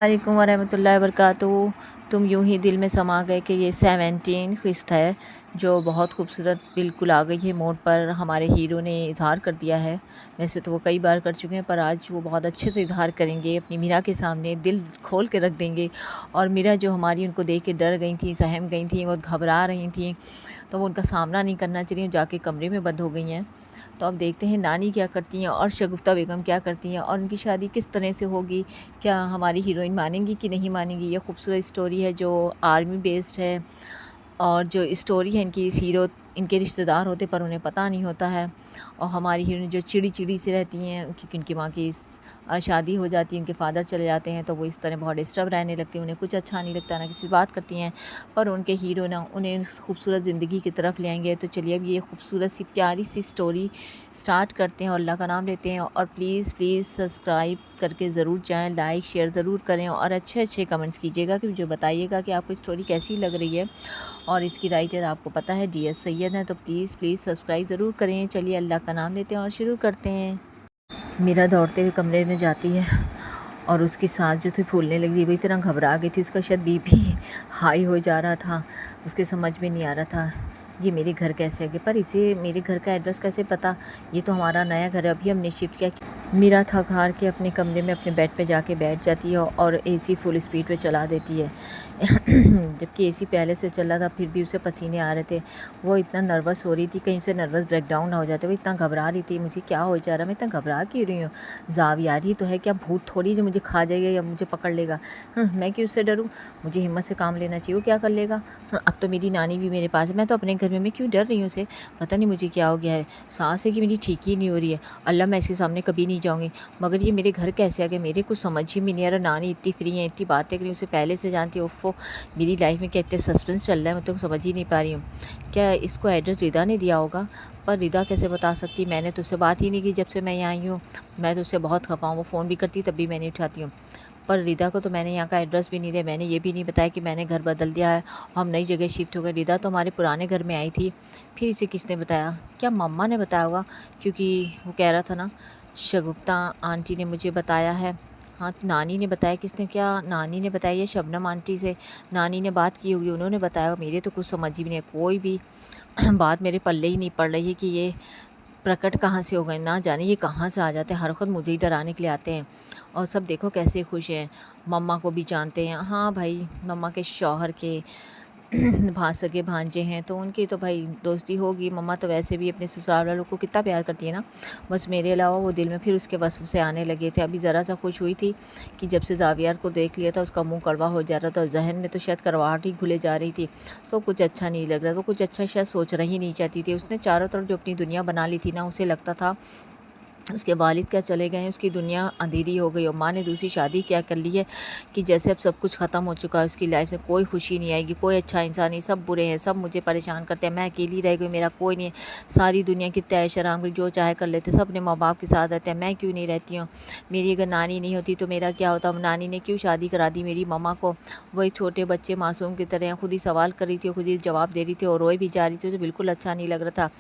वालेकुम वरहमतुल्लाहि वबरकातुहू। तुम यूं ही दिल में समा गए कि ये 17 किस्त है जो बहुत खूबसूरत बिल्कुल आ गई है मोड़ पर। हमारे हीरो ने इजहार कर दिया है। वैसे तो वो कई बार कर चुके हैं पर आज वो बहुत अच्छे से इजहार करेंगे, अपनी मीरा के सामने दिल खोल के रख देंगे। और मीरा जो हमारी उनको देख के डर गई थी, सहम गई थी, वो घबरा रही थी, तो वो उनका सामना नहीं करना चाहिए, जाके कमरे में बंद हो गई हैं। तो अब देखते हैं नानी क्या करती हैं और शगुफ्ता बेगम क्या करती हैं और उनकी शादी किस तरह से होगी। क्या हमारी हीरोइन मानेंगी कि नहीं मानेंगी। ये खूबसूरत स्टोरी है जो आर्मी बेस्ड है। और जो स्टोरी है, इनकी हीरो इनके रिश्तेदार होते पर उन्हें पता नहीं होता है। और हमारी हीरोइन जो चिड़ी चिड़ी से रहती हैं क्योंकि उनकी माँ की शादी हो जाती है, उनके फादर चले जाते हैं, तो वो इस तरह बहुत डिस्टर्ब रहने लगती हैं, उन्हें कुछ अच्छा नहीं लगता, ना किसी बात करती हैं। पर उनके हीरो ना उन्हें उस खूबसूरत ज़िंदगी की तरफ ले आएंगे। तो चलिए अब ये खूबसूरत सी प्यारी सी स्टोरी स्टार्ट करते हैं और अल्लाह का नाम लेते हैं। और प्लीज़ प्लीज़ सब्सक्राइब करके ज़रूर जाएँ, लाइक शेयर ज़रूर करें और अच्छे अच्छे कमेंट्स कीजिएगा कि जो बताइएगा कि आपको स्टोरी कैसी लग रही है। और इसकी राइटर आपको पता है DS सैयद हैं, तो प्लीज़ प्लीज़ सब्सक्राइब ज़रूर करें। चलिए अल्लाह का नाम लेते हैं और शुरू करते हैं। मीरा दौड़ते हुए कमरे में जाती है और उसकी सांस जो थी फूलने लगी, वही तरह घबरा गई थी, उसका शायद BP हाई हो जा रहा था। उसके समझ में नहीं आ रहा था ये मेरे घर कैसे आ गए, पर इसे मेरे घर का एड्रेस कैसे पता, ये तो हमारा नया घर है, अभी हमने शिफ्ट किया। मीरा थक हार के अपने कमरे में अपने बेड पे जाके बैठ जाती है और AC फुल स्पीड पे चला देती है। जबकि AC पहले से चल रहा था फिर भी उसे पसीने आ रहे थे। वो इतना नर्वस हो रही थी, कहीं से नर्वस ब्रेकडाउन ना हो जाते। वो इतना घबरा रही थी, मुझे क्या हो जा रहा है, मैं इतना घबरा क्यों रही हूँ, जावियारी तो है क्या, भूत थोड़ी जो मुझे खा जाएगा या मुझे पकड़ लेगा। मैं क्यों उससे डरूँ, मुझे हिम्मत से काम लेना चाहिए, वो क्या कर लेगा। अब तो मेरी नानी भी मेरे पास है, मैं तो अपने घर में, मैं क्यों डर रही हूँ उसे, पता नहीं मुझे क्या हो गया है, सांस है कि मेरी ठीक ही नहीं हो रही है। अल्लाह मैं इसके सामने कभी नहीं जाऊँगी। मगर ये मेरे घर कैसे आ गए, मेरे कुछ समझ ही में नहीं आ रहा। नानी इतनी फ्री है, इतनी बातें करी, उसे पहले से जानती है। उफ़ो, मेरी लाइफ में क्या इतने सस्पेंस चल रहा है, मैं तो समझ ही नहीं पा रही हूँ। क्या इसको एड्रेस रिदा ने दिया होगा, पर रिदा कैसे बता सकती, मैंने तो उससे बात ही नहीं की जब से मैं यहाँ आई हूँ। मैं तो उससे बहुत खफा हूँ, वो फ़ोन भी करती तब भी मैं नहीं उठाती हूँ। पर रिदा को तो मैंने यहाँ का एड्रेस भी नहीं दिया, मैंने ये भी नहीं बताया कि मैंने घर बदल दिया है, हम नई जगह शिफ्ट हो गए। रिदा तो हमारे पुराने घर में आई थी, फिर इसे किसने बताया, क्या मम्मा ने बताया होगा, क्योंकि वो कह रहा था ना शगुफ्ता आंटी ने मुझे बताया है। हाँ, नानी ने बताया, किसने, क्या नानी ने बताया या शबनम आंटी से नानी ने बात की होगी, उन्होंने बताया। मेरे तो कुछ समझ ही नहीं है, कोई भी बात मेरे पल्ले ही नहीं पड़ रही है कि ये प्रकट कहाँ से हो गए, ना जाने ये कहाँ से आ जाते हैं, हर वक्त मुझे ही डराने के लिए आते हैं। और सब देखो कैसे खुश हैं, मम्मा को भी जानते हैं। हाँ भाई, मम्मा के शौहर के सगे भांजे हैं तो उनकी तो भाई दोस्ती होगी। मम्मा तो वैसे भी अपने ससुराल वालों को कितना प्यार करती है ना, बस मेरे अलावा वो दिल में फिर उसके वसवसे आने लगे थे। अभी ज़रा सा खुश हुई थी कि जब से जावियार को देख लिया था उसका मुंह कड़वा हो जा रहा था और जहन में तो शायद करवाहट ही घुले जा रही थी, तो कुछ अच्छा नहीं लग रहा, वो कुछ अच्छा शायद सोच रही नहीं चाहती थी। उसने चारों तरफ जो अपनी दुनिया बना ली थी ना, उसे लगता था उसके वालिद क्या चले गए हैं, उसकी दुनिया अंधेरी हो गई और माँ ने दूसरी शादी क्या कर ली है कि जैसे अब सब कुछ ख़त्म हो चुका है, उसकी लाइफ से कोई खुशी नहीं आएगी, कोई अच्छा इंसान नहीं, सब बुरे हैं, सब मुझे परेशान करते हैं, मैं अकेली रह गई, मेरा कोई नहीं है, सारी दुनिया की तैश आराम जो चाहे कर लेते, सब अपने माँ बाप के साथ रहते हैं, मैं क्यों नहीं रहती हूँ। मेरी अगर नानी नहीं होती तो मेरा क्या होता, नानी ने क्यों शादी करा दी मेरी मम्मा को। वही छोटे बच्चे मासूम की तरह खुद ही सवाल कर रही थी, खुद ही जवाब दे रही थी और रोए भी जा रही थी, तो बिल्कुल अच्छा नहीं लग रहा था।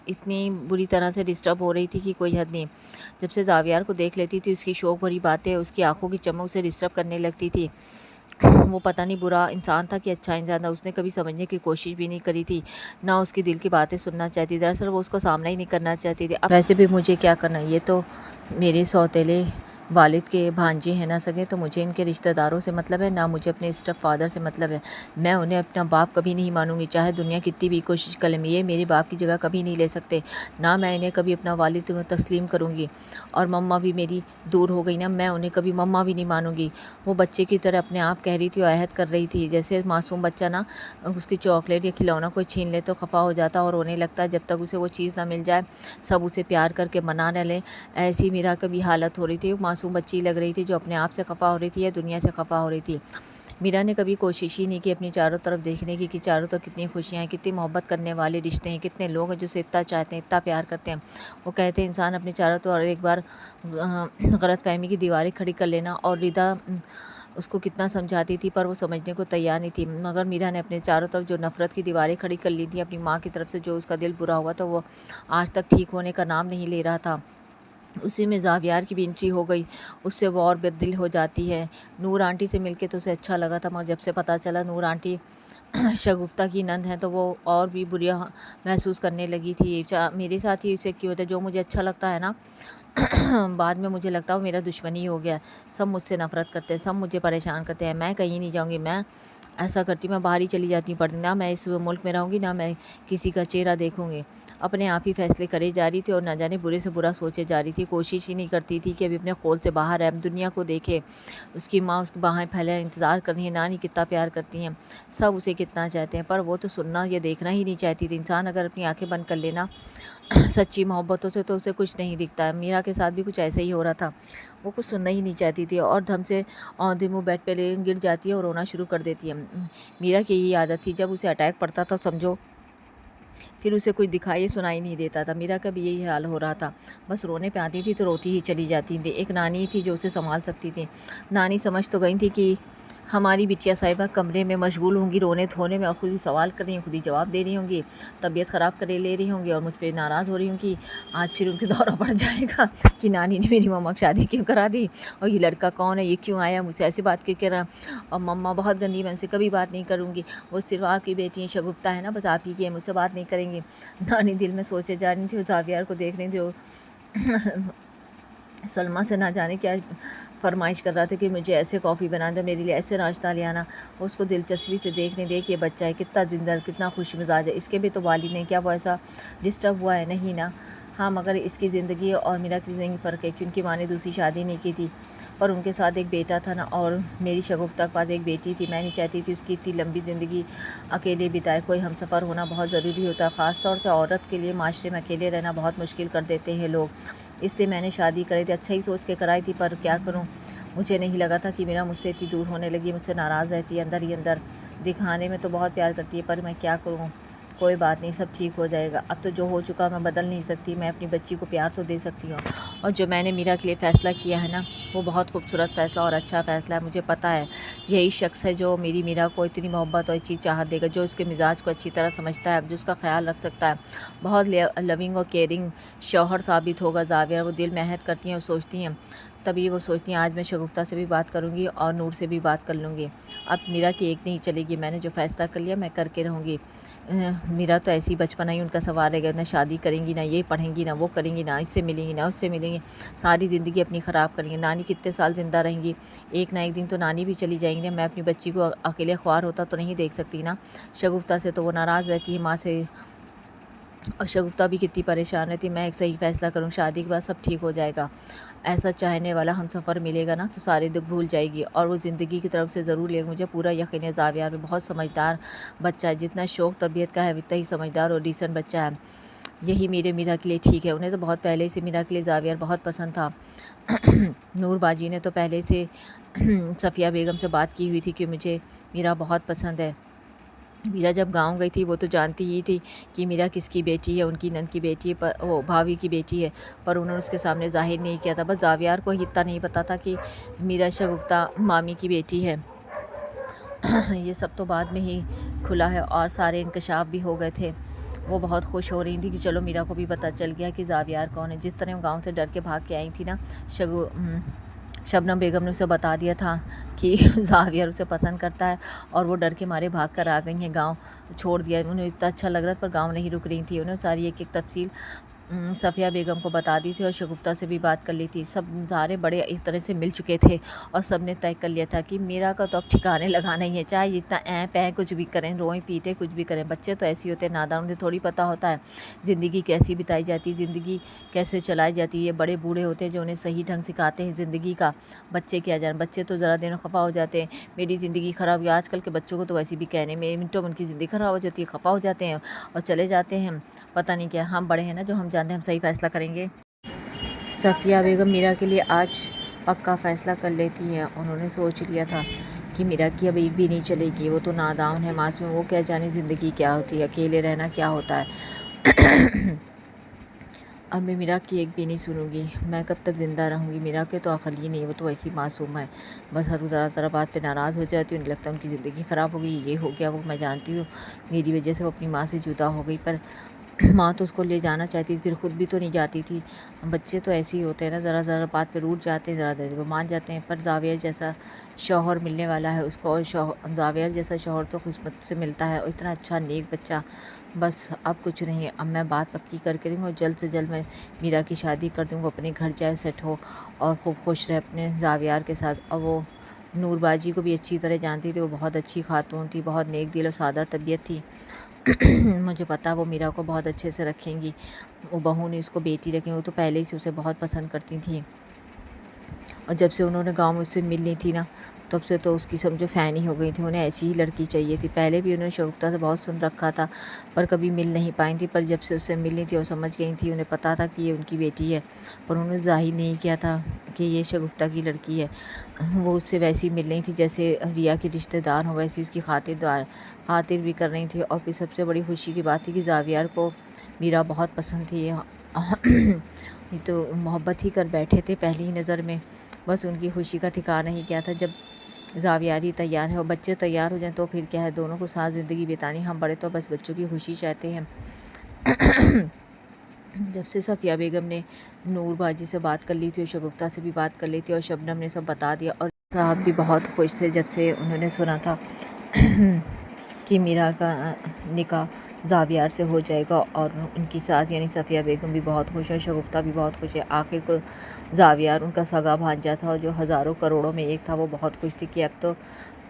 इतनी बुरी तरह से डिस्टर्ब हो रही थी कि कोई हद नहीं। जब से जावियार को देख लेती थी उसकी शौक भरी बातें, उसकी आंखों की चमक उसे डिस्टर्ब करने लगती थी। वो पता नहीं बुरा इंसान था कि अच्छा इंसान था, उसने कभी समझने की कोशिश भी नहीं करी थी, ना उसकी दिल की बातें सुनना चाहती। दरअसल वो उसको सामना ही नहीं करना चाहती थी। अब वैसे भी मुझे क्या करना, ये तो मेरे सौतेले वालिद के भांजे हैं ना सगे, तो मुझे इनके रिश्तेदारों से मतलब है ना, मुझे अपने स्टेप फादर से मतलब है। मैं उन्हें अपना बाप कभी नहीं मानूंगी, चाहे दुनिया कितनी भी कोशिश कर ले, ये मेरे बाप की जगह कभी नहीं ले सकते, ना मैं इन्हें कभी अपना वालिद तस्लीम करूँगी। और मम्मा भी मेरी दूर हो गई ना, मैं उन्हें कभी मम्मा भी नहीं मानूंगी। वो बच्चे की तरह अपने आप कह रही थी और अहद कर रही थी, जैसे मासूम बच्चा ना उसकी चॉकलेट या खिलौना कोई छीन ले तो खफा हो जाता और रोने लगता, जब तक उसे वो चीज़ ना मिल जाए सब उसे प्यार करके मना न लें। ऐसी मेरा कभी हालत हो रही थी, मासूम बच्ची लग रही थी जो अपने आप से खफा हो रही थी या दुनिया से खफा हो रही थी। मीरा ने कभी कोशिश ही नहीं की अपनी चारों तरफ देखने की कि चारों तरफ कितनी खुशियाँ हैं, कितनी मोहब्बत करने वाले रिश्ते हैं, कितने लोग हैं जो उसे इतना चाहते हैं, इतना प्यार करते हैं। वो कहते हैं इंसान अपने चारों तरफ एक बार गलत फहमी की दीवारें खड़ी कर लेना, और रिदा उसको कितना समझाती थी पर वो समझने को तैयार नहीं थी। मगर मीरा ने अपने चारों तरफ जो नफ़रत की दीवारें खड़ी कर ली थी अपनी माँ की तरफ से, जो उसका दिल बुरा हुआ था वो आज तक ठीक होने का नाम नहीं ले रहा था। उसी में ज़ावियार की भी एंट्री हो गई, उससे वो और बददिल हो जाती है। नूर आंटी से मिलके तो उसे अच्छा लगा था, मगर जब से पता चला नूर आंटी शगुफ्ता की नंद है तो वो और भी बुरा महसूस करने लगी थी। मेरे साथ ही उसे क्यों होता है, जो मुझे अच्छा लगता है ना बाद में मुझे लगता है वो मेरा दुश्मन ही हो गया। सब मुझसे नफ़रत करते हैं, सब मुझे परेशान करते हैं। मैं कहीं नहीं जाऊँगी, मैं ऐसा करती मैं बाहर ही चली जाती हूँ पढ़ने, ना मैं इस मुल्क में रहूँगी, ना मैं किसी का चेहरा देखूँगी। अपने आप ही फ़ैसले करे जा रही थी और ना जाने बुरे से बुरा सोचे जा रही थी। कोशिश ही नहीं करती थी कि अभी अपने क़ौल से बाहर है, दुनिया को देखे। उसकी माँ उसकी बाहें फैलाए इंतज़ार कर रही है, नानी कितना प्यार करती हैं, सब उसे कितना चाहते हैं, पर वो तो सुनना या देखना ही नहीं चाहती थी। इंसान अगर अपनी आँखें बंद कर लेना सच्ची मोहब्बतों से तो उसे कुछ नहीं दिखता है। मीरा के साथ भी कुछ ऐसा ही हो रहा था। वो कुछ सुनना ही नहीं चाहती थी और धम से औंधे मुँह बेड पे ले गिर जाती है और रोना शुरू कर देती है। मीरा की यही आदत थी, जब उसे अटैक पड़ता था समझो फिर उसे कुछ दिखाई सुनाई नहीं देता था। मीरा का भी यही हाल हो रहा था, बस रोने पे आती थी तो रोती ही चली जाती थी। एक नानी थी जो उसे संभाल सकती थी। नानी समझ तो गई थी कि हमारी बिटिया साहिबा कमरे में मशगूल होंगी रोने धोने में और खुद ही सवाल कर रही होंगी, खुद ही जवाब दे रही होंगी, तबीयत ख़राब करे ले रही होंगी और मुझ पे नाराज़ हो रही होंगी। आज फिर उनके दौरा पड़ जाएगा कि नानी ने मेरी मम्मा की शादी क्यों करा दी और ये लड़का कौन है, ये क्यों आया, मुझसे ऐसी बात क्यों कह रहा। और मम्मा बहुत गंदी, मैं उनसे कभी बात नहीं करूँगी, वो सिर्फ आपकी बेटी है, शगुफ्ता है ना, बस आप ही की है, मुझसे बात नहीं करेंगी। नानी दिल में सोचे जा रही थी, और ज़ावियार को देख रही थी। वो सलमा से ना जाने क्या फरमाइश कर रहा था कि मुझे ऐसे कॉफ़ी बना दो, मेरे लिए ऐसे नाश्ता ले आना। उसको दिलचस्पी से देखने दे कि ये बच्चा है कितना जिंदा, कितना खुश मिजाज है, इसके भी तो वालिद नहीं, क्या वो ऐसा डिस्टर्ब हुआ है, नहीं ना। हाँ, मगर इसकी ज़िंदगी और मीरा की ज़िंदगी फ़र्क है, क्योंकि माँ ने दूसरी शादी नहीं की थी, पर उनके साथ एक बेटा था ना, और मेरी शगुफ्ता के पास एक बेटी थी। मैं नहीं चाहती थी उसकी इतनी लंबी ज़िंदगी अकेले बिताए। कोई हमसफ़र होना बहुत ज़रूरी होता है, ख़ास तौर से औरत के लिए माशरे में अकेले रहना बहुत मुश्किल कर देते हैं लोग। इसलिए मैंने शादी कराई थी, अच्छा ही सोच के कराई थी, पर क्या करूं, मुझे नहीं लगा था कि मेरा मुझसे इतनी दूर होने लगी, मुझसे नाराज़ रहती है अंदर ही अंदर। दिखाने में तो बहुत प्यार करती है, पर मैं क्या करूं। कोई बात नहीं, सब ठीक हो जाएगा। अब तो जो हो चुका मैं बदल नहीं सकती, मैं अपनी बच्ची को प्यार तो दे सकती हूँ। और जो मैंने मीरा के लिए फ़ैसला किया है ना, वो बहुत खूबसूरत फ़ैसला और अच्छा फ़ैसला है। मुझे पता है यही शख्स है जो मेरी मीरा को इतनी मोहब्बत और इतनी चाहत देगा, जो उसके मिजाज को अच्छी तरह समझता है, जो उसका ख्याल रख सकता है। बहुत लविंग और केयरिंग शौहर साबित होगा ज़ाविया। वो दिल में अहद करती हैं और सोचती हैं, तभी वो सोचती हैं आज मैं शगुफ्ता से भी बात करूँगी और नूर से भी बात कर लूँगी। अब मीरा की एक नहीं चलेगी, मैंने जो फ़ैसला कर लिया मैं करके रहूँगी। मेरा तो ऐसी बचपना ही उनका सवारेगा, ना शादी करेंगी, ना ये पढ़ेंगी, ना वो करेंगी, ना इससे मिलेंगी, ना उससे मिलेंगी, सारी ज़िंदगी अपनी ख़राब करेंगी। नानी कितने साल ज़िंदा रहेंगी, एक ना एक दिन तो नानी भी चली जाएंगी। मैं अपनी बच्ची को अकेले ख्वार होता तो नहीं देख सकती ना। शगुफ्ता से तो वो नाराज़ रहती है, माँ से, और शगुफ्ता भी कितनी परेशान रहती। मैं एक सही फ़ैसला करूँ, शादी के बाद सब ठीक हो जाएगा। ऐसा चाहने वाला हमसफ़र मिलेगा ना तो सारे दुख भूल जाएगी और वो ज़िंदगी की तरफ से ज़रूर लेगा। मुझे पूरा यकीन है ज़ावियार भी बहुत समझदार बच्चा है, जितना शौक़ तरबियत का है उतना ही समझदार और डिसेंट बच्चा है। यही मेरे मीरा के लिए ठीक है। उन्हें तो बहुत पहले से मीरा के लिए ज़ावियार बहुत पसंद था। नूर बाजी ने तो पहले से सफ़िया बेगम से बात की हुई थी कि मुझे मीरा बहुत पसंद है। मीरा जब गाँव गई थी वो तो जानती ही थी कि मीरा किसकी बेटी है, उनकी नंद की बेटी है, पर वो भाभी की बेटी है, पर उन्होंने उसके सामने ज़ाहिर नहीं किया था। बस ज़ावियार को ही इतना नहीं पता था कि मीरा शगुफ्ता मामी की बेटी है। ये सब तो बाद में ही खुला है और सारे इंकशाफ भी हो गए थे। वो बहुत खुश हो रही थी कि चलो मीरा को भी पता चल गया कि ज़ावियार कौन है। जिस तरह वो गाँव से डर के भाग के आई थी ना, शबनम बेगम ने उसे बता दिया था कि ज़ावियर उसे पसंद करता है, और वो डर के मारे भाग कर आ गई हैं गाँव, छोड़ दिया। उन्हें इतना अच्छा लग रहा था, पर गाँव नहीं रुक रही थी। उन्हें सारी एक एक तफसील सफ़िया बेगम को बता दी थी और शगुफ्ता से भी बात कर ली थी। सब सारे बड़े एक तरह से मिल चुके थे और सब ने तय कर लिया था कि मीरा का तो अब ठिकाने लगाना ही है, चाहे जितना ऐप है कुछ भी करें, रोएं पीटे कुछ भी करें। बच्चे तो ऐसे ही होते हैं नादान, उन्हें थोड़ी पता होता है ज़िंदगी कैसी बिताई जाती है, ज़िंदगी कैसे चलाई जाती है। ये बड़े बूढ़े होते हैं जो उन्हें सही ढंग सिखाते हैं ज़िंदगी का। बच्चे क्या जान, बच्चे तो ज़रा देर में खफा हो जाते हैं, मेरी ज़िंदगी ख़राब हुई। आजकल के बच्चों को तो वैसे भी कहने में मिनटों में उनकी ज़िंदगी ख़राब हो जाती है, खफा हो जाते हैं और चले जाते हैं। पता नहीं क्या, हम बड़े हैं ना जो हम जानते हैं हम सही फ़ैसला करेंगे। सफ़िया बेगम मीरा के लिए आज पक्का फ़ैसला कर लेती हैं। उन्होंने सोच लिया था कि मीरा की अब एक भी नहीं चलेगी। वो तो नादान है, मासूम, वो क्या जाने ज़िंदगी क्या होती है, अकेले रहना क्या होता है। अब मैं मीरा की एक भी नहीं सुनूंगी। मैं कब तक ज़िंदा रहूंगी, मीरा के तो अकल ही नहीं है, वो तो ऐसी मासूम है। बस हर ज़रा बात पे नाराज़ हो जाती हूँ, उन्हें लगता है उनकी ज़िंदगी ख़राब हो गई, ये हो गया वो। मैं जानती हूँ मेरी वजह से वो अपनी माँ से जुदा हो गई, पर माँ तो उसको ले जाना चाहती थी, फिर खुद भी तो नहीं जाती थी। बच्चे तो ऐसे ही होते हैं ना, ज़रा ज़रा बात पे रूठ जाते हैं, ज़रा देर में मान जाते हैं। पर जावियर जैसा शौहर मिलने वाला है उसको, और जावियर जैसा शौहर तो किस्मत से मिलता है, और इतना अच्छा नेक बच्चा। बस अब कुछ नहीं है, अब मैं बात पक्की करके रही हूँ, जल्द से जल्द मैं मीरा की शादी कर दूँ, वो अपने घर जाए, सेट हो और खूब खुश रहे अपने जावियार के साथ। और वो नूर बाजी को भी अच्छी तरह जानती थी, वो बहुत अच्छी खातून थी, बहुत नेक दिल और सादा तबीयत थी। मुझे पता वो मीरा को बहुत अच्छे से रखेंगी, वो बहू ने उसको बेटी रखी, वो तो पहले ही से उसे बहुत पसंद करती थी। और जब से उन्होंने गांव में उससे मिलनी थी ना, तब से तो उसकी समझो फ़ैन ही हो गई थी, उन्हें ऐसी ही लड़की चाहिए थी। पहले भी उन्होंने शगुफ्ता से बहुत सुन रखा था, पर कभी मिल नहीं पाई थी। पर जब से उससे मिलनी थी, वो समझ गई थी, उन्हें पता था कि ये उनकी बेटी है, पर उन्होंने ज़ाहिर नहीं किया था कि ये शगुफ्ता की लड़की है। वो उससे वैसी मिल रही थी जैसे रिया की रिश्तेदार हो, वैसी उसकी खातिर भी कर रही थी। और फिर सबसे बड़ी खुशी की बात थी कि जावियार को मीरा बहुत पसंद थी। ये तो मोहब्बत ही कर बैठे थे पहली ही नज़र में। बस उनकी खुशी का ठिकाना ही क्या था। जब जावियारी तैयार है और बच्चे तैयार हो जाएं तो फिर क्या है, दोनों को साथ ज़िंदगी बितानी। हम बड़े तो बस बच्चों की खुशी चाहते हैं। जब से सफ़िया बेगम ने नूर बाजी से बात कर ली थी और शगुफ्ता से भी बात कर ली थी और शबनम ने सब बता दिया, और साहब भी बहुत खुश थे जब से उन्होंने सुना था कि मीरा का निकाह जावियार से हो जाएगा। और उनकी सास यानी सफ़िया बेगम भी बहुत खुश है, शगुफ्ता भी बहुत खुश है। आखिर को जावियार उनका सगा भांजा था और जो हज़ारों करोड़ों में एक था, वो बहुत खुश थी कि अब तो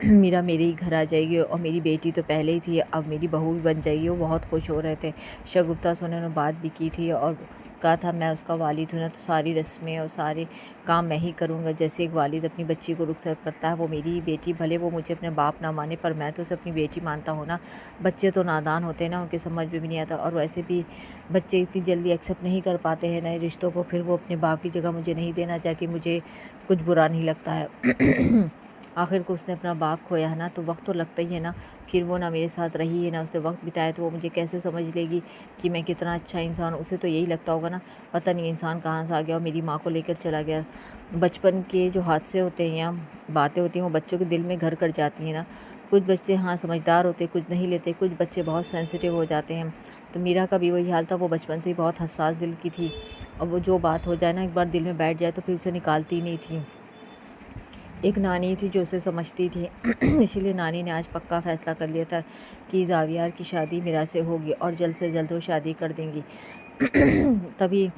मीरा मेरे ही घर आ जाएगी, और मेरी बेटी तो पहले ही थी, अब मेरी बहू भी बन जाएगी। वो बहुत खुश हो रहे थे। शगुफ्ता से उन्होंने बात भी की थी और कहा था मैं उसका वालिद हूँ ना, तो सारी रस्में और सारे काम मैं ही करूँगा। जैसे एक वालिद अपनी बच्ची को रुखसत करता है, वो मेरी ही बेटी, भले वो मुझे अपने बाप ना माने, पर मैं तो उसे अपनी बेटी मानता हूँ ना। बच्चे तो नादान होते हैं ना, उनके समझ में भी नहीं आता, और वैसे भी बच्चे इतनी जल्दी एक्सेप्ट नहीं कर पाते हैं नए रिश्तों को। फिर वो अपने बाप की जगह मुझे नहीं देना चाहती, मुझे कुछ बुरा नहीं लगता है। आखिर को उसने अपना बाप खोया है ना, तो वक्त तो लगता ही है ना। फिर वो ना मेरे साथ रही है ना उसने वक्त बिताया, तो वो मुझे कैसे समझ लेगी कि मैं कितना अच्छा इंसान हूँ। उसे तो यही लगता होगा ना, पता नहीं इंसान कहाँ से आ गया और मेरी माँ को लेकर चला गया। बचपन के जो हादसे होते हैं या बातें होती हैं, वो बच्चों के दिल में घर कर जाती हैं ना। कुछ बच्चे हाँ समझदार होते, कुछ नहीं लेते, कुछ बच्चे बहुत सेंसिटिव हो जाते हैं। तो मीरा का भी वही हाल था, वो बचपन से ही बहुत हसास दिल की थी, और वो जो बात हो जाए ना, एक बार दिल में बैठ जाए तो फिर उसे निकालती नहीं थी। एक नानी थी जो उसे समझती थी। इसीलिए नानी ने आज पक्का फ़ैसला कर लिया था कि जावियार की शादी मीरा से होगी, और जल्द से जल्द वो शादी कर देंगी। तभी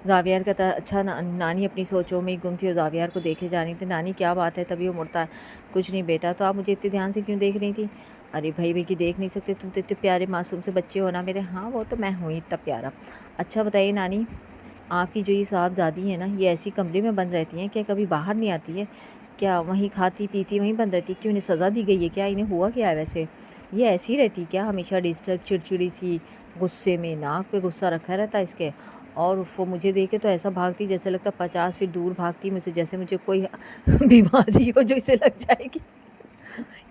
जावियार का था अच्छा नानी अपनी सोचों में ही गुम थी और जावियार को देखे जा रही थी। नानी क्या बात है? तभी वो मुड़ता है, कुछ नहीं बेटा, तो आप मुझे इतने ध्यान से क्यों देख रही थी? अरे भाई भाई की देख नहीं सकते, तुम तो इतने प्यारे मासूम से बच्चे हो ना मेरे। हाँ वो तो मैं हूँ ही इतना प्यारा। अच्छा बताइए नानी, आपकी जो ये साहबज़ादी है ना, ये ऐसी कमरे में बंद रहती हैं क्या, कभी बाहर नहीं आती है क्या? वहीं खाती पीती वहीं बंद रहती, क्यों इन्हें सज़ा दी गई है क्या? इन्हें हुआ क्या है वैसे? ये ऐसी रहती क्या हमेशा डिस्टर्ब, चिड़चिड़ी सी, गुस्से में, नाक पे गुस्सा रखा रहता है इसके? और वो मुझे देखे तो ऐसा भागती जैसे लगता 50 फीट दूर भागती मुझसे, जैसे मुझे कोई बीमारी हो जो इसे लग जाएगी।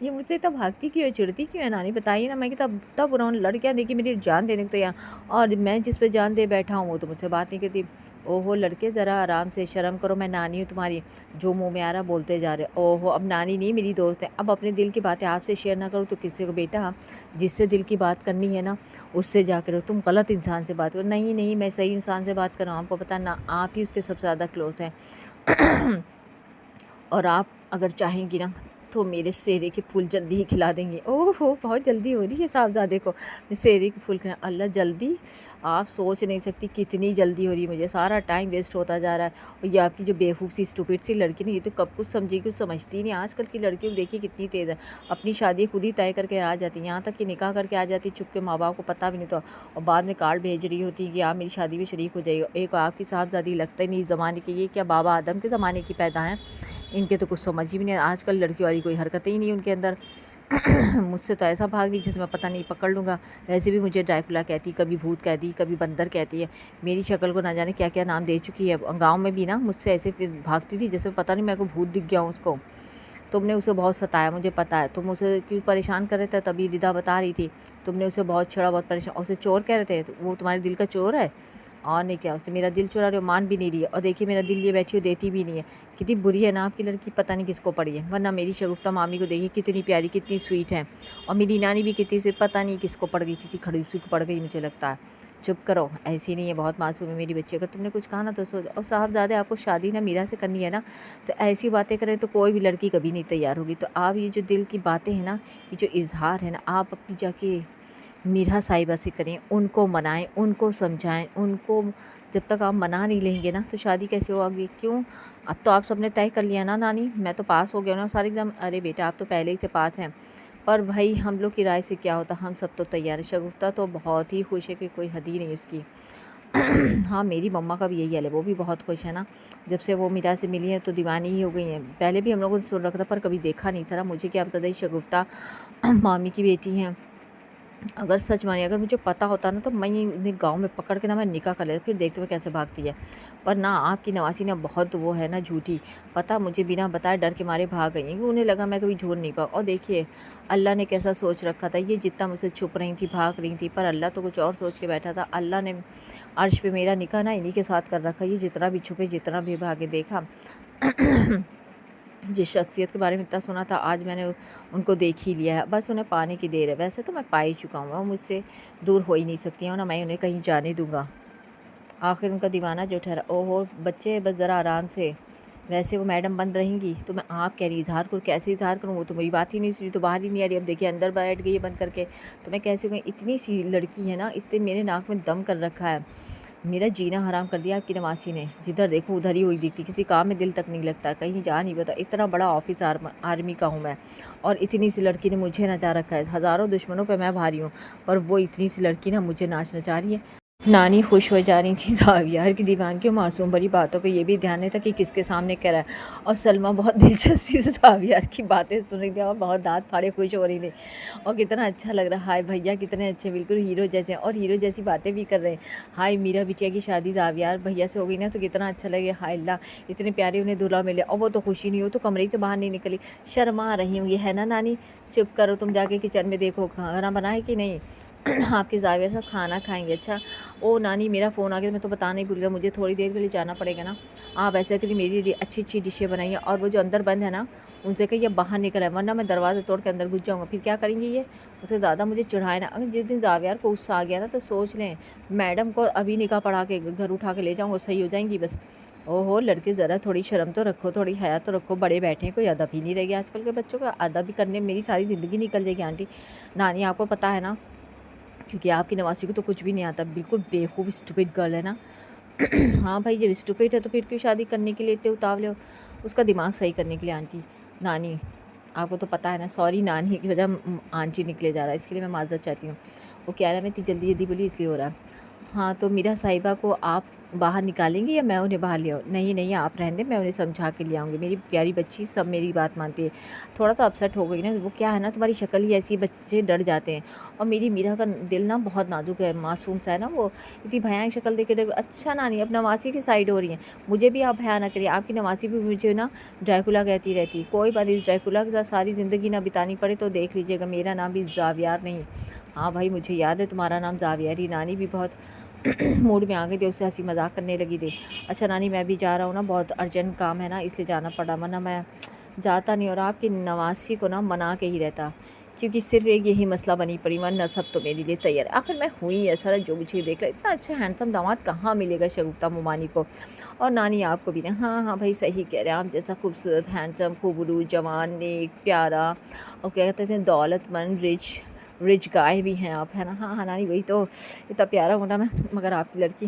ये मुझसे तब भागती क्यों है, चिढ़ती क्यों है नानी, बताइए ना। मैं कि तब तब उन्होंने लड़कियाँ देखी मेरी जान देने को तैयार, और मैं जिस पे जान दे बैठा हूँ वो तो मुझसे बात नहीं करती। ओहो लड़के, ज़रा आराम से, शर्म करो, मैं नानी हूँ तुम्हारी, जो मुंह में आ रहा बोलते जा रहे। ओहो, अब नानी नहीं मेरी दोस्त है, अब अपने दिल की बातें आपसे शेयर ना करो तो किससे को बेटा? जिससे दिल की बात करनी है ना, उससे जा कर तुम गलत इंसान से बात करो। नहीं नहीं, मैं सही इंसान से बात कर रहा हूँ, आपको पता ना, आप ही उसके सबसे ज़्यादा क्लोज हैं। और आप अगर चाहेंगी ना, तो मेरे सेहरे के फूल जल्दी ही खिला देंगे। ओहो बहुत जल्दी हो रही है साहबज़ादे को सेहरे के फूल खिला, अल्लाह जल्दी, आप सोच नहीं सकती कितनी जल्दी हो रही है। मुझे सारा टाइम वेस्ट होता जा रहा है। और ये आपकी जो बेवकूफ़ सी स्टूपिड सी लड़की नहीं, ये तो कब कुछ समझेगी, कुछ समझती ही नहीं। आजकल की लड़कियों को देखिए कितनी तेज़ है, अपनी शादी खुद ही तय करके आ जाती है, यहाँ तक कि निकाह करके आ जाती छुप के, माँ बाप को पता भी नहीं। तो और बाद में कार्ड भेज रही होती है कि आप मेरी शादी में शरीक हो जाइए। एक आपकी साहबज़ादी लगता ही नहीं इस ज़माने की, ये क्या बाबा आदम के ज़माने की पैदा हैं? इनके तो कुछ समझ ही भी नहीं, आजकल लड़कियों वाली कोई हरकतें ही नहीं उनके अंदर। मुझसे तो ऐसा भाग रही जैसे मैं पता नहीं पकड़ लूँगा। वैसे भी मुझे ड्रैकुला कहती, कभी भूत कहती, कभी बंदर कहती है। मेरी शक्ल को ना जाने क्या क्या नाम दे चुकी है। गांव में भी ना मुझसे ऐसे फिर भागती थी जैसे पता नहीं मेरे को भूत दिख गया हूँ उसको। तुमने उसे बहुत सताया, मुझे पता है। तुम उसे क्यों परेशान कर रहे थे, तभी दीदा बता रही थी। तुमने उसे बहुत छेड़ा, बहुत परेशान, उसे चोर कह रहे थे, तो वो तुम्हारे दिल का चोर है। और नहीं क्या, उसने मेरा दिल चुरा रही हो, मान भी नहीं रही है। और देखिए मेरा दिल लिए बैठी हो, देती भी नहीं है। कितनी बुरी है ना आपकी लड़की, पता नहीं किसको पड़ी है। वरना मेरी शगुफ्ता मामी को देखिए कितनी प्यारी, कितनी स्वीट है। और मेरी नानी भी कितनी स्वीट, पता नहीं किसको पड़ गई, किसी खड़ूसी को पड़ गई मुझे लगता है। चुप करो, ऐसी नहीं है, बहुत मासूम है मेरी बच्ची। अगर तुमने कुछ कहा ना तो सोच। और साहबज़ादे आपको शादी ना मीरा से करनी है ना, तो ऐसी बातें करें तो कोई भी लड़की कभी नहीं तैयार होगी। तो आप ये जो दिल की बातें हैं ना, ये जो इज़हार है ना, आप अपनी जाके मीरा साहिबा से करें, उनको मनाएं, उनको समझाएं। उनको जब तक आप मना नहीं लेंगे ना तो शादी कैसे होगी। क्यों, अब तो आप सबने तय कर लिया ना नानी, मैं तो पास हो गया ना सारे एग्ज़ाम। अरे बेटा आप तो पहले ही से पास हैं, पर भाई हम लोग की राय से क्या होता, हम सब तो तैयार है। शगुफ्ता तो बहुत ही खुश है कि कोई हद ही नहीं उसकी। हाँ मेरी मम्मा का भी यही हाल है, वो भी बहुत खुश है ना। जब से वो मीरा से मिली है तो दीवानी ही हो गई हैं। पहले भी हम लोगों ने सुन रखा था पर कभी देखा नहीं था ना, मुझे क्या पता था शगुफ्ता मामी की बेटी हैं। अगर सच मानिए, अगर मुझे पता होता ना तो मैं उन्हें गाँव में पकड़ के ना मैं निकाह कर लेता, फिर देखते हुए कैसे भागती है। पर ना आपकी नवासी ना बहुत वो है ना झूठी, पता मुझे बिना बताए डर के मारे भाग गई हैं कि उन्हें लगा मैं कभी झूठ नहीं पाऊँ। और देखिए अल्लाह ने कैसा सोच रखा था, ये जितना मुझसे छुप रही थी, भाग रही थी, पर अल्लाह तो कुछ और सोच के बैठा था। अल्लाह ने अर्श पे मेरा निकाह ना इन्हीं के साथ कर रखा, ये जितना भी छुपे, जितना भी भागे, देखा। जिस शख्सियत के बारे में इतना सुना था, आज मैंने उनको देख ही लिया है। बस उन्हें पाने की देर है। वैसे तो मैं पा ही चुका हूँ, वो मुझसे दूर हो ही नहीं सकती हैं, और ना मैं उन्हें कहीं जाने दूँगा। आखिर उनका दीवाना जो ठहरा, ओहो बच्चे बस ज़रा आराम से। वैसे वो मैडम बंद रहेंगी तो मैं आप कह रही इज़हार करूँ, कैसे इज़हार करूँ, वो तो मेरी बात ही नहीं सुनी, तो बाहर ही नहीं आ रही। अब देखिए अंदर बैठ गई है बंद करके, तो मैं कैसे हो गई। इतनी सी लड़की है ना, इसने मेरे नाक में दम कर रखा है, मेरा जीना हराम कर दिया आपकी नवासी ने। जिधर देखो उधर ही हुई दिखती, किसी काम में दिल तक नहीं लगता, कहीं जा नहीं पता। इतना बड़ा ऑफिस आर्मी का हूँ मैं, और इतनी सी लड़की ने मुझे नचा रखा है। हज़ारों दुश्मनों पे मैं भारी हूँ, पर वो इतनी सी लड़की ना मुझे नाच नचा रही है। नानी खुश हो जा रही थी ज़ावियार की दीवान की मासूम भरी बातों पे, ये भी ध्यान नहीं था कि किसके सामने कह रहा है। और सलमा बहुत दिलचस्पी से ज़ावियार की बातें सुन रही थी और बहुत दाँत फाड़े खुश हो रही थी। और कितना अच्छा लग रहा है, हाय भैया कितने अच्छे, बिल्कुल हीरो जैसे हैं, और हीरो जैसी बातें भी कर रहे हैं। हाय मीरा बिटिया की शादी ज़ावियार भैया से हो गई ना तो कितना अच्छा लगे। हाय अल्लाह, इतने प्यारे उन्हें दूल्हा मिले, और वो तो खुशी नहीं हो तो कमरे से बाहर नहीं निकली, शर्मा रही हूँ, ये है ना नानी। चुप करो, तुम जाके किचन में देखो खाना बना है कि नहीं। आपके ज़ाविर साहब खाना खाएंगे। अच्छा ओ नानी मेरा फ़ोन आ गया, मैं तो बताना ही भूल गया, मुझे थोड़ी देर के लिए जाना पड़ेगा ना। आप ऐसा करिए, मेरी लिए अच्छी अच्छी डिशें बनाइए, और वो जो अंदर बंद है ना उनसे कहिए बाहर निकल आए, वरना मैं दरवाज़ा तोड़ के अंदर घुस जाऊँगा। फिर क्या करेंगी ये, उससे ज़्यादा मुझे चिढ़ाए ना। अगर जिस दिन ज़ावियार को गुस्सा आ गया ना तो सोच लें, मैडम को अभी निकाह पढ़ा के घर उठा के ले जाऊँगा, सही हो जाएंगी बस। ओहो लड़के, ज़रा थोड़ी शर्म तो रखो, थोड़ी हया तो रखो, बड़े बैठे हैं, कोई अदब ही नहीं रह गया आजकल के बच्चों का। अदब भी करने में मेरी सारी ज़िंदगी निकल जाएगी आंटी। नानी आपको पता है ना, क्योंकि आपकी नवासी को तो कुछ भी नहीं आता, बिल्कुल बेवकूफ़ स्टूपिड गर्ल है ना। हाँ भाई जब स्टूपिड है तो फिर क्यों शादी करने के लिए इतने उतावले हो, उसका दिमाग सही करने के लिए आंटी। नानी आपको तो पता है ना, सॉरी नानी की वजह आंटी निकले जा रहा है, इसके लिए मैं माजरत चाहती हूँ। वो कह रहा है मैं इतनी जल्दी जल्दी बोली इसलिए हो रहा है। हाँ तो मीरा साहिबा को आप बाहर निकालेंगे या मैं उन्हें बाहर ले आऊँ। नहीं नहीं आप रहने दें, मैं उन्हें समझा के ले आऊँगी, मेरी प्यारी बच्ची सब मेरी बात मानती है। थोड़ा सा अपसेट हो गई ना, वो क्या है ना तुम्हारी शक्ल ही ऐसी, बच्चे डर जाते हैं। और मेरी मीरा का दिल ना बहुत नाजुक है, मासूम सा है ना वो, इतनी भयानक शक्ल देख के डर। अच्छा नानी अब नवासी की साइड हो रही हैं, मुझे भी आप भया ना करिए, आपकी नवासी भी मुझे ना ड्रैकुला कहती रहती है। कोई बात, इस ड्रैकुला के साथ सारी ज़िंदगी ना बितानी पड़े तो देख लीजिएगा, मेरा नाम भी ज़ावियार नहीं। हाँ भाई मुझे याद है तुम्हारा नाम ज़ावियार ही। नानी भी बहुत मूड में आ गई थी, उससे हंसी मजाक करने लगी थी। अच्छा नानी मैं भी जा रहा हूँ ना, बहुत अर्जेंट काम है ना इसलिए जाना पड़ा, वरना मैं जाता नहीं। और आपकी नवासी को ना मना के ही रहता, क्योंकि सिर्फ एक यही मसला बनी पड़ी, वरना सब तो मेरे लिए तैयार है। आखिर मैं हुई ऐसा जो मुझे देख ला, इतना अच्छा हैंडसम दामाद कहाँ मिलेगा शगुफ्ता मुमानी को। और नानी आपको भी ना, हाँ हाँ भाई सही कह रहे हैं, आप जैसा खूबसूरत हैंडसम खूबरू जवान नेक प्यारा, और क्या कहते थे दौलतमंद रिच रिच गाय भी हैं आप, है ना। हाँ हाँ नानी वही तो, इतना प्यारा हूँ ना मैं, मगर आपकी लड़की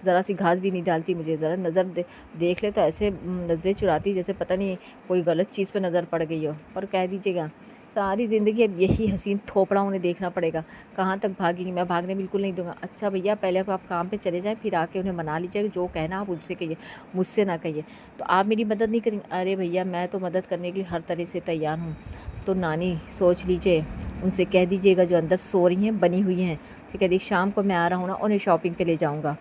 ज़रा सी घास भी नहीं डालती मुझे, ज़रा नज़र देख ले तो ऐसे नज़रें चुराती जैसे पता नहीं कोई गलत चीज़ पे नज़र पड़ गई हो। पर कह दीजिएगा सारी ज़िंदगी अब यही हसीन थोपड़ा उन्हें देखना पड़ेगा, कहाँ तक भागेंगी। मैं भागने बिल्कुल नहीं दूंगा। अच्छा भैया पहले आप काम पे चले जाएँ, फिर आके उन्हें मना लीजिएगा, जो कहना आप उनसे कहिए, मुझसे ना कहिए। तो आप मेरी मदद नहीं करेंगे। अरे भैया मैं तो मदद करने के लिए हर तरह से तैयार हूँ। तो नानी सोच लीजिए, उनसे कह दीजिएगा जो अंदर सो रही हैं बनी हुई हैं, तो कह दी शाम को मैं आ रहा हूँ ना उन्हें शॉपिंग पे ले जाऊँगा,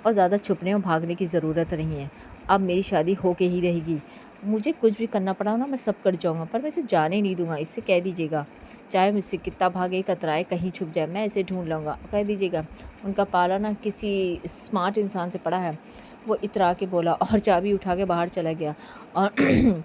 और ज़्यादा छुपने और भागने की ज़रूरत नहीं है। अब मेरी शादी हो के ही रहेगी, मुझे कुछ भी करना पड़ा ना मैं सब कर जाऊँगा, पर मैं इसे जाने नहीं दूँगा, इससे कह दीजिएगा। चाहे मुझसे कितना भागे कतराए कहीं छुप जाए, मैं इसे ढूँढ लूँगा, कह दीजिएगा। उनका पाला ना किसी स्मार्ट इंसान से पड़ा है। वो इतरा के बोला और चाबी उठा के बाहर चला गया। और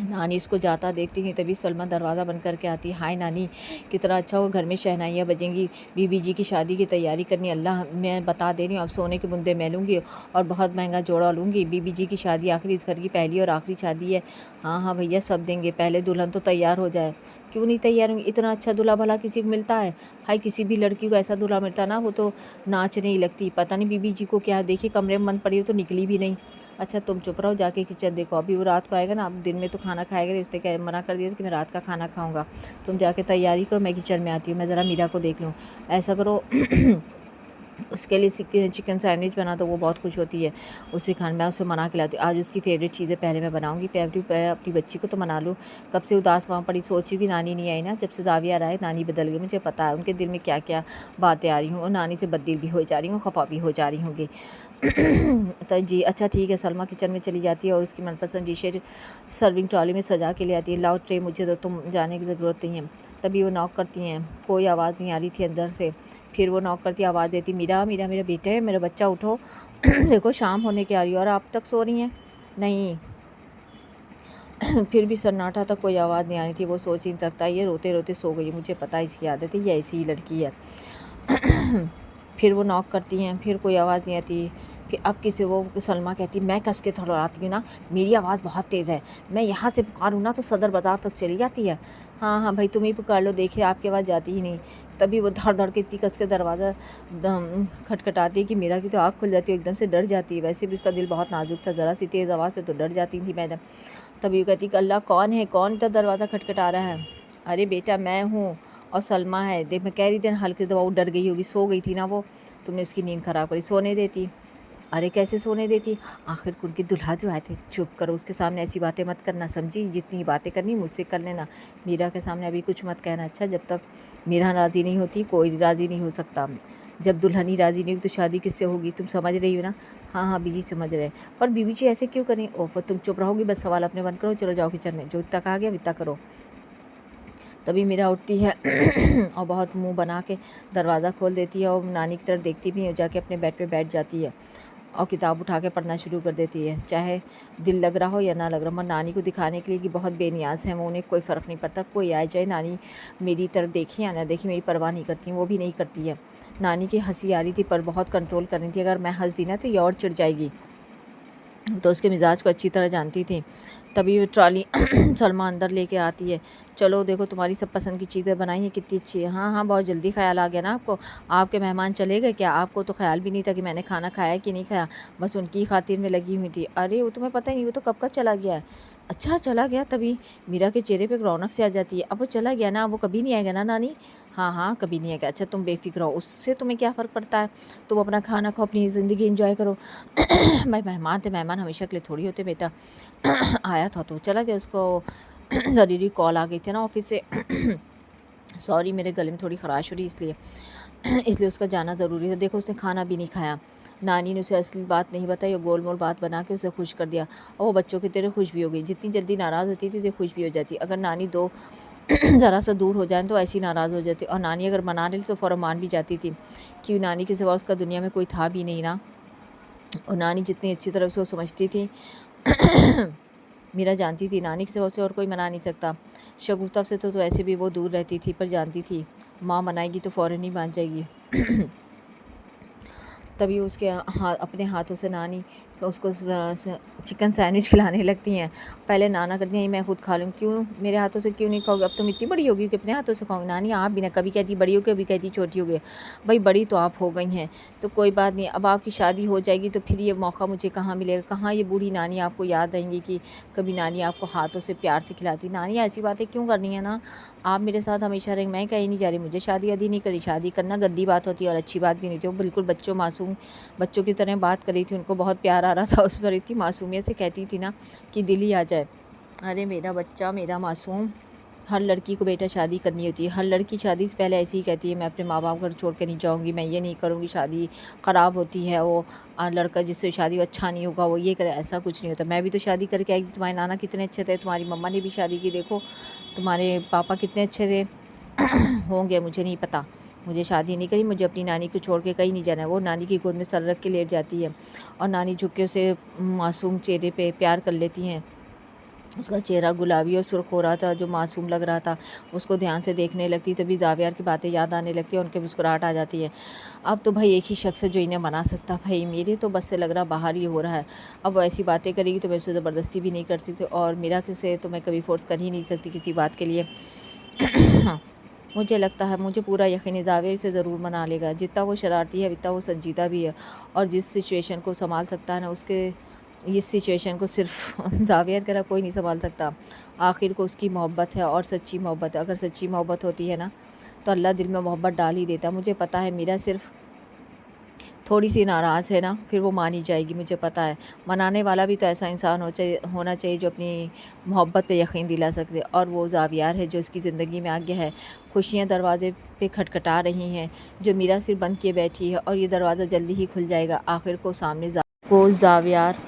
नानी उसको जाता देखती नहीं, तभी सलमा दरवाज़ा बंद करके आती। हाय नानी, कितना अच्छा हो, घर में शहनाइयाँ बजेंगी, बीबी जी की शादी की तैयारी करनी। अल्लाह, मैं बता दे रही हूँ, अब सोने के बुंदे मैं लूँगी और बहुत महंगा जोड़ा लूँगी। बीबी जी की शादी आखिरी इस घर की पहली और आखिरी शादी है। हाँ हाँ भैया, सब देंगे, पहले दुल्हन तो तैयार हो जाए। क्यों नहीं तैयार होंगी? इतना अच्छा दूल्हा भला किसी को मिलता है? हाय, किसी भी लड़की को ऐसा दूल्हा मिलता ना, वो तो नाच नहीं लगती। पता नहीं बीबी जी को क्या, देखिए कमरे में बंद पड़ी हो तो निकली भी नहीं। अच्छा तुम चुप रहो, जाके किचन देखो, अभी वो रात को आएगा ना, अब दिन में तो खाना खाएगा नहीं, उसने क्या मना कर दिया था कि मैं रात का खाना खाऊंगा। तुम जाके तैयारी करो, मैं किचन में आती हूँ, मैं ज़रा मीरा को देख लूँ। ऐसा करो उसके लिए चिकन सैंडविच बना दो, वो बहुत खुश होती है उसे खाने। मैं उसे मना के लाती हूँ, आज उसकी फेवरेट चीज़ें पहले मैं बनाऊँगी, पहले अपनी बच्ची को तो मना लूँ। कब से उदास वहाँ पड़ी, सोची भी नानी नहीं आई ना, जब से जाविया रहा है नानी बदल गई, मुझे पता है उनके दिल में क्या क्या बातें आ रही हूँ, और नानी से बददिल भी हो जा रही हूँ, खफा भी हो जा रही होंगी। तो जी अच्छा ठीक है, सलमा किचन में चली जाती है और उसकी मनपसंद डिशेज सर्विंग ट्रॉली में सजा के ले आती है। लाओ ट्रे मुझे दो, तुम जाने की ज़रूरत नहीं है। तभी वो नॉक करती हैं, कोई आवाज़ नहीं आ रही थी अंदर से। फिर वो नॉक करती, आवाज़ देती, मीरा मीरा मेरा बेटे, मेरा बच्चा उठो। देखो शाम होने की आ रही है और आप तक सो रही हैं। नहीं। फिर भी सन्नाटा था, कोई आवाज़ नहीं आ रही थी। वो सोच ही लगता है ये रोते रोते सो गई, मुझे पता है इसकी आदत है, ये ऐसी ही लड़की है। फिर वो नॉक करती हैं, फिर कोई आवाज़ नहीं आती। फिर अब किसी वो सलमा कहती, मैं कस के थड़ाती हूँ ना, मेरी आवाज़ बहुत तेज़ है, मैं यहाँ से पुकारूँ ना तो सदर बाज़ार तक चली जाती है। हाँ हाँ भाई, तुम ही पुकार लो, देखिए आपकी आवाज़ जाती ही नहीं। तभी वो धड़ धड़ के इतनी कस के दरवाज़ा खटखटाती है कि मीरा की तो आँख खुल जाती है, एकदम से डर जाती है। वैसे भी उसका दिल बहुत नाजुक था, ज़रा सी तेज़ आवाज़ पे तो डर जाती थी मैडम। तभी वो कहती कि अल्लाह, कौन है, कौन इतना दरवाज़ा खटखटा रहा है? अरे बेटा मैं हूँ, और सलमा है, देख मैं कह रही थी हल्के दवा, वो डर गई होगी, सो गई थी ना वो, तुमने उसकी नींद ख़राब करी, सोने देती। अरे कैसे सोने देती, आखिर उनके दुल्हा जो आए थे। चुप करो, उसके सामने ऐसी बातें मत करना, समझी? जितनी बातें करनी मुझसे कर लेना, मीरा के सामने अभी कुछ मत कहना। अच्छा, जब तक मीरा राज़ी नहीं होती कोई राज़ी नहीं हो सकता। जब दुल्हन ही राज़ी नहीं होगी तो शादी किससे होगी? तुम समझ रही हो ना? हाँ हाँ बीजी समझ रहे। पर बीबी जी ऐसे क्यों करें? ओफ, तुम चुप रहोगी? बस सवाल अपने बंद करो, चलो जाओ किचन में, जो इतना कहा गया इतना करो। तभी मीरा उठती है और बहुत मुंह बना के दरवाज़ा खोल देती है और नानी की तरफ देखती भी नहीं, जाके अपने बेड पे बैठ जाती है और किताब उठा के पढ़ना शुरू कर देती है, चाहे दिल लग रहा हो या ना लग रहा हो। मगर नानी को दिखाने के लिए कि बहुत बेनियाज़ है वो, उन्हें कोई फ़र्क नहीं पड़ता, कोई आए जाए, नानी मेरी तरफ देखी या ना देखी, मेरी परवाह नहीं करती, वो भी नहीं करती है। नानी की हंसी आ रही थी पर बहुत कंट्रोल कर रही थी, अगर मैं हंस दी ना तो ये और चिढ़ जाएगी, तो उसके मिजाज को अच्छी तरह जानती थी। तभी वो ट्रॉली सलमा अंदर लेके आती है, चलो देखो तुम्हारी सब पसंद की चीज़ें बनाई हैं, कितनी अच्छी है। हाँ हाँ, बहुत जल्दी ख्याल आ गया ना आपको, आपके मेहमान चले गए क्या? आपको तो ख्याल भी नहीं था कि मैंने खाना खाया कि नहीं खाया, बस उनकी खातिर में लगी हुई थी। अरे वो तुम्हें पता ही नहीं, वो तो कब का चला गया है। अच्छा चला गया? तभी मीरा के चेहरे पे एक रौनक से आ जाती है, अब वो चला गया ना, वो कभी नहीं आएगा ना नानी? हाँ हाँ कभी नहीं आएगा। अच्छा तुम बेफिक्र हो, उससे तुम्हें क्या फ़र्क पड़ता है, तुम अपना खाना खाओ, अपनी ज़िंदगी एंजॉय करो। भाई मेहमान थे, मेहमान हमेशा के लिए थोड़ी होते बेटा। आया था तो चला गया, उसको ज़रूरी कॉल आ गई थी ना ऑफिस से। सॉरी, मेरे गले में थोड़ी खराश हो रही इसलिए इसलिए उसका जाना ज़रूरी था। देखो उसने खाना भी नहीं खाया, नानी ने उसे असली बात नहीं बताई और गोल मोल बात बना के उसे खुश कर दिया, और वो बच्चों की तरह खुश भी हो गई। जितनी जल्दी नाराज़ होती थी उसे खुश भी हो जाती। अगर नानी दो ज़रा सा दूर हो जाए तो ऐसी नाराज़ हो जाती, और नानी अगर मना रही तो फ़ौरन मान भी जाती थी कि नानी के सिवा उसका दुनिया में कोई था भी नहीं ना। और नानी जितनी अच्छी तरह उसको समझती थी मीरा जानती थी नानी के सिवा उसे और कोई मना नहीं सकता। शगुफ्ता से तो ऐसे भी वो दूर रहती थी, पर जानती थी माँ मनाएगी तो फ़ौरन ही मान जाएगी। तभी उसके अपने हाथों से नानी उसको चिकन सैंडविच खिलाने लगती हैं। पहले नाना करती हैं मैं खुद खा लूँ, क्यों मेरे हाथों से क्यों नहीं खाओगे? अब तुम इतनी बड़ी होगी कि अपने हाथों से खाओगी? नानी आप भी ना, कभी कहती बड़ी हो गई, कभी कहती छोटी हो गई। भाई बड़ी तो आप हो गई हैं, तो कोई बात नहीं, अब आपकी शादी हो जाएगी तो फिर ये मौका मुझे कहाँ मिलेगा? कहाँ ये बूढ़ी नानी आपको याद रहेंगी कि कभी नानी आपको हाथों से प्यार से खिलाती? नानी ऐसी बातें क्यों करनी है ना, आप मेरे साथ हमेशा रहेंगे, मैं कहीं नहीं जा रही, मुझे शादी आदि नहीं करी। शादी करना गंदी बात होती है और अच्छी बात भी नहीं थी। वो बिल्कुल बच्चों मासूम बच्चों की तरह बात कर रही थी, उनको बहुत प्यार आ रहा था उस पर, इतनी मासूमियत से कहती थी ना कि दिल ही आ जाए। अरे मेरा बच्चा, मेरा मासूम, हर लड़की को बेटा शादी करनी होती है। हर लड़की शादी से पहले ऐसे ही कहती है, मैं अपने माँ बाप घर छोड़ के नहीं जाऊँगी, मैं ये नहीं करूँगी, शादी ख़राब होती है, वो लड़का जिससे शादी वो अच्छा नहीं होगा, वो ये करे। ऐसा कुछ नहीं होता। मैं भी तो शादी करके आई थी, तुम्हारे नाना कितने अच्छे थे, तुम्हारी मम्मा ने भी शादी की, देखो तुम्हारे पापा कितने अच्छे थे। होंगे, मुझे नहीं पता, मुझे शादी नहीं करी, मुझे अपनी नानी को छोड़ के कहीं नहीं जाना है। वो नानी की गोद में सर रख के लेट जाती है और नानी झुक के उसे मासूम चेहरे पे प्यार कर लेती हैं। उसका चेहरा गुलाबी और सुर्ख हो रहा था, जो मासूम लग रहा था। उसको ध्यान से देखने लगती, तभी ज़ावियार की बातें याद आने लगती है, उनके मुस्कुराहट आ जाती है। अब तो भाई एक ही शख्स है जो इन्हें मना सकता। भाई मेरे तो बस से लग रहा बाहर ही हो रहा है। अब वो ऐसी बातें करेगी तो मैं उसे ज़बरदस्ती भी नहीं कर सकती, और मेरा किसे तो मैं कभी फोर्स कर ही नहीं सकती किसी बात के लिए। हाँ, मुझे लगता है, मुझे पूरा यकीन है ज़ाविर इसे ज़रूर मना लेगा। जितना वो शरारती है उतना वो संजीदा भी है, और जिस सिचुएशन को संभाल सकता है ना, उसके इस सिचुएशन को सिर्फ ज़ावियर के अलावा कोई नहीं संभाल सकता। आखिर को उसकी मोहब्बत है, और सच्ची मोहब्बत है। अगर सच्ची मोहब्बत होती है ना, तो अल्लाह दिल में मोहब्बत डाल ही देता। मुझे पता है मीरा सिर्फ थोड़ी सी नाराज़ है ना, फिर वो मान ही जाएगी, मुझे पता है। मनाने वाला भी तो ऐसा इंसान होना चाहिए जो अपनी मोहब्बत पे यकीन दिला सके, और वो ज़ावियार है जो उसकी ज़िंदगी में आ गया है। खुशियाँ दरवाज़े पे खटखटा रही हैं, जो मीरा सिर बंद किए बैठी है, और ये दरवाज़ा जल्दी ही खुल जाएगा। आखिर को सामने को ज़ावियार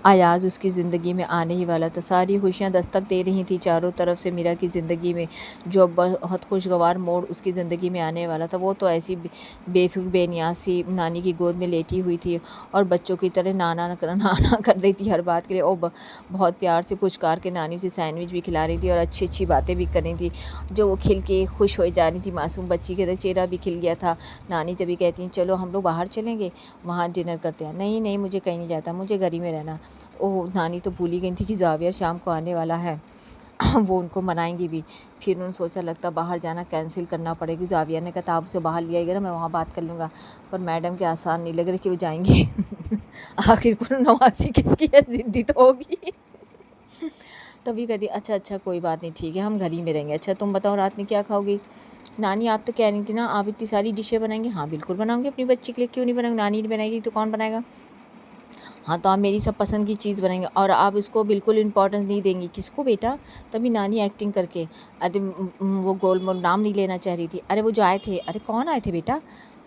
अयाज़ उसकी ज़िंदगी में आने ही वाला था। सारी खुशियाँ दस्तक दे रही थी चारों तरफ से मीरा की ज़िंदगी में। जो बहुत खुशगवार मोड़ उसकी ज़िंदगी में आने वाला था, वो तो ऐसी बेफिक्र बेनियाज सी नानी की गोद में लेटी हुई थी, और बच्चों की तरह नाना नाना कर रही थी हर बात के लिए। और बहुत प्यार से पुचकार के नानी से सैंडविच भी खिला रही थी, और अच्छी अच्छी बातें भी कर रही थी, जो वो खिल के खुश हो जा रही थी। मासूम बच्ची के चेहरा भी खिल गया था। नानी तभी कहती हैं, चलो हम लोग बाहर चलेंगे, वहाँ डिनर करते हैं। नहीं नहीं, मुझे कहीं नहीं जाता, मुझे घर ही में रहना। ओह, नानी तो भूल ही गई थी कि ज़ावियर शाम को आने वाला है। वो उनको मनाएंगी भी। फिर उन्होंने सोचा, लगता बाहर जाना कैंसिल करना पड़ेगा। ज़ावियर ने कहा था, आप उसे बाहर ले आइएगा ना, मैं वहाँ बात कर लूँगा। पर मैडम के आसार नहीं लग रहे कि वो जाएंगे। आखिर को नवासी किसकी है, ज़िद्दी तो होगी। तभी कहती, अच्छा अच्छा कोई बात नहीं, ठीक है, हम घर ही में रहेंगे। अच्छा तुम बताओ रात में क्या खाओगी? नानी आप तो कह रही थी ना आप इतनी सारी डिशें बनाएंगी। हाँ बिल्कुल बनाऊंगी अपनी बच्ची के लिए, क्यों नहीं बनाऊंगी? नानी नहीं बनाएगी तो कौन बनाएगा? हाँ, तो आप मेरी सब पसंद की चीज़ बनाएंगे, और आप इसको बिल्कुल इम्पोर्टेंस नहीं देंगी। किसको बेटा? तभी नानी एक्टिंग करके, अरे वो गोल मोल नाम नहीं लेना चाह रही थी। अरे वो जो आए थे, अरे कौन आए थे बेटा?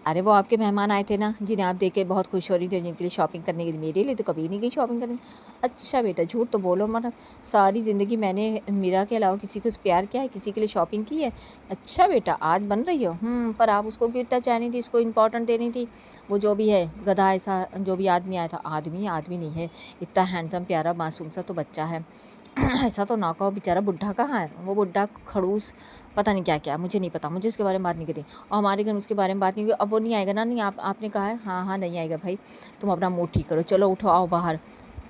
अरे वो आपके मेहमान आए थे ना, जिन्हें आप देख के बहुत खुश हो रही थी, जिनके लिए शॉपिंग करने के लिए। मेरे लिए तो कभी नहीं गई शॉपिंग करने। अच्छा बेटा, झूठ तो बोलो मत। सारी ज़िंदगी मैंने मीरा के अलावा किसी को प्यार किया है, किसी के लिए शॉपिंग की है? अच्छा बेटा, आज बन रही हो। पर आप उसको क्यों इतना चाह रही थी, उसको इम्पोर्टेंट दे रही थी? वो जो भी है गधा, ऐसा जो भी आदमी आया था, आदमी नहीं है, इतना हैंडसम प्यारा मासूम सा तो बच्चा है। ऐसा तो ना कहो, बेचारा बुढ़ा कहाँ है? वो बुढ़ा खड़ूस पता नहीं क्या क्या, मुझे नहीं पता, मुझे उसके बारे में बात नहीं करती। और हमारे घर में उसके बारे में बात नहीं हुई। अब वो नहीं आएगा ना? नहीं, आपने कहा है। हाँ हाँ, नहीं आएगा भाई, तुम अपना मूड ठीक करो, चलो उठो, आओ बाहर।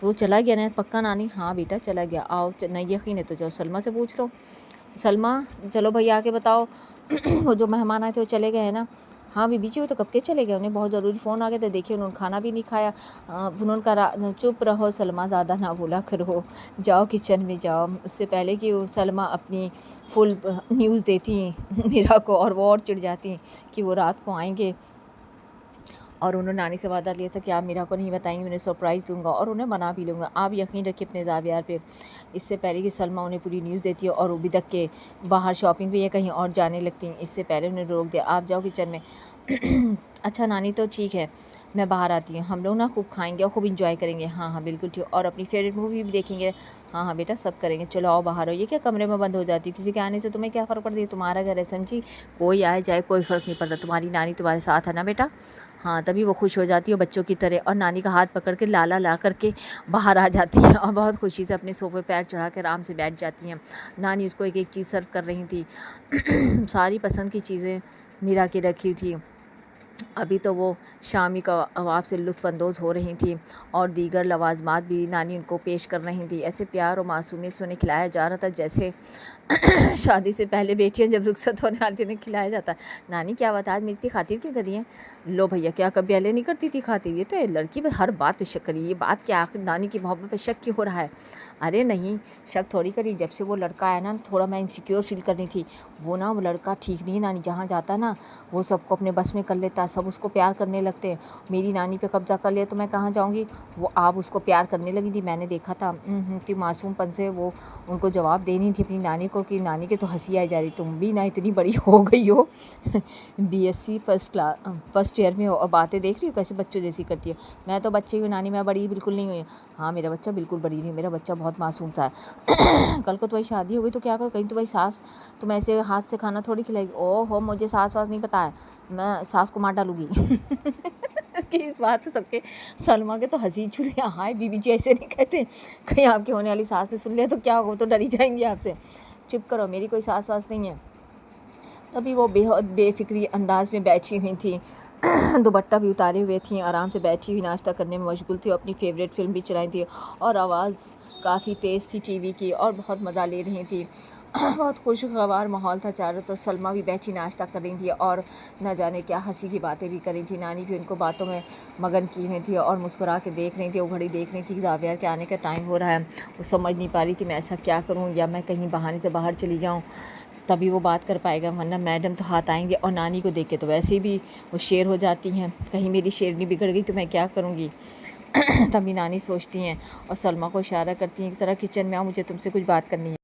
वो चला गया ना पक्का? नानी हाँ बेटा चला गया। आओ, नहीं यकीन है तो जाओ सलमा से पूछ लो। सलमा, चलो भैया आके बताओ। वो जो मेहमान आए थे वो चले गए हैं ना? हाँ बीबी जी, वो तो कब के चले गए, उन्हें बहुत ज़रूरी फ़ोन आ गया था। देखिए उन्होंने खाना भी नहीं खाया। उन्होंने कहा, चुप रहो सलमा, ज़्यादा ना बोला करो, जाओ किचन में जाओ। उससे पहले कि वो सलमा अपनी फुल न्यूज़ देती मीरा को, और वो और चिढ़ जाती कि वो रात को आएंगे, और उन्होंने नानी से वादा लिया था कि आप मीरा को नहीं बताएंगे, उन्हें सरप्राइज़ दूंगा और उन्हें मना भी लूँगा। आप यकीन रखिए अपने ज़ावियार पे। इससे पहले कि सलमा उन्हें पूरी न्यूज़ देती है और उबिदक के बाहर शॉपिंग पे या कहीं और जाने लगती हैं, इससे पहले उन्हें रोक दिया, आप जाओ किचन में। अच्छा नानी, तो ठीक है, मैं बाहर आती हूँ, हम लोग ना खूब खाएंगे और खूब इंजॉय करेंगे। हाँ हाँ बिल्कुल ठीक, और अपनी फेवरेट मूवी भी देखेंगे। हाँ हाँ बेटा, सब करेंगे, चलो आओ बाहर। हो ये क्या कमरे में बंद हो जाती है? किसी के आने से तुम्हें क्या फ़र्क पड़ती है? तुम्हारा घर है समझी, कोई आए जाए कोई फ़र्क नहीं पड़ता। तुम्हारी नानी तुम्हारे साथ है ना बेटा? हाँ, तभी वो खुश हो जाती है बच्चों की तरह, और नानी का हाथ पकड़ के लाला ला करके बाहर आ जाती है, और बहुत खुशी से अपने सोफ़े पैर चढ़ा के आराम से बैठ जाती हैं। नानी उसको एक एक चीज़ सर्व कर रही थी। सारी पसंद की चीज़ें मीरा की रखी थी। अभी तो वो शामी कबाब से लुत्फ़अंदोज़ हो रही थी, और दीगर लवाज़मात भी नानी उनको पेश कर रही थी। ऐसे प्यार और मासूमियत से उन्हें खिलाया जा रहा था, जैसे शादी से पहले बेटियां जब रुखसत होने वाली थी उन्हें खिलाया जाता है। नानी क्या बात, आज मेरी इतनी खातिर क्यों करी है? लो भैया, क्या कभी पहले नहीं करती थी खातिर? ये तो ये लड़की बस हर बात पे शक करी, ये बात क्या, आखिर नानी की मोहब्बत पे शक क्यों हो रहा है? अरे नहीं, शक थोड़ी करी। जब से वो लड़का आया ना, थोड़ा मैं इनसिक्योर फ़ील कर रही थी। वो ना, वो लड़का ठीक नहीं है नानी, जहाँ जाता है ना वो सबको अपने बस में कर लेता है, सब उसको प्यार करने लगते हैं। मेरी नानी पे कब्ज़ा कर लिया तो मैं कहाँ जाऊँगी। वो आप उसको प्यार करने लगी थी, मैंने देखा था। इतनी मासूमपन से वो उनको जवाब दे रही थी अपनी नानी को कि नानी के तो हँसी आई जा रही, तुम भी ना इतनी बड़ी हो गई हो बीएससी फर्स्ट ईयर में हो और बातें देख रही हो कैसे बच्चों जैसी करती है। मैं तो बच्चे हूँ नानी, मैं बड़ी बिल्कुल नहीं हुई। हाँ, मेरा बच्चा बिल्कुल बड़ी नहीं, मेरा बच्चा बहुत मासूम सा है। कल को तुम्हारी शादी हो गई तो क्या करो, कहीं तुम्हारी सास तुम ऐसे हाथ से खाना थोड़ी खिलाएगी। ओहो, मुझे सास वास नहीं पता है, मैं सास को मार डालूंगी कि इस बात तो सबके, सलमा के तो हंसी छुड़ी। हाय बीबी जी ऐसे नहीं कहते, कहीं आपके होने वाली सास ने सुन लिया तो क्या होगा, तो डरी जाएंगी आपसे। चुप करो, मेरी कोई सास वास नहीं है। तभी वो बेहद बेफिक्री अंदाज में बैठी हुई थी, दुपट्टा भी उतारे हुए थी, आराम से बैठी हुई नाश्ता करने में मशगूल थी, अपनी फेवरेट फिल्म भी चलाई थी और आवाज़ काफ़ी तेज़ थी टीवी की और बहुत मज़ा ले रही थी। बहुत खुशगवार माहौल था चारों तरफ। सलमा भी बैठी नाश्ता कर रही थी और न जाने क्या हंसी की बातें भी कर रही थी। नानी भी उनको बातों में मगन की हुई थी और मुस्कुरा के देख रही थी। वो घड़ी देख रही थी कि जावियर के आने का टाइम हो रहा है। वो समझ नहीं पा रही थी मैं ऐसा क्या करूँ, या मैं कहीं बहाने से बाहर चली जाऊँ तभी वो बात कर पाएगा, वरना मैडम तो हाथ आएंगे। और नानी को देख के तो वैसे ही भी वो शेर हो जाती हैं, कहीं मेरी शेरनी बिगड़ गई तो मैं क्या करूँगी। तभी नानी सोचती हैं और सलमा को इशारा करती हैं कि ज़रा किचन में आओ, मुझे तुमसे कुछ बात करनी है।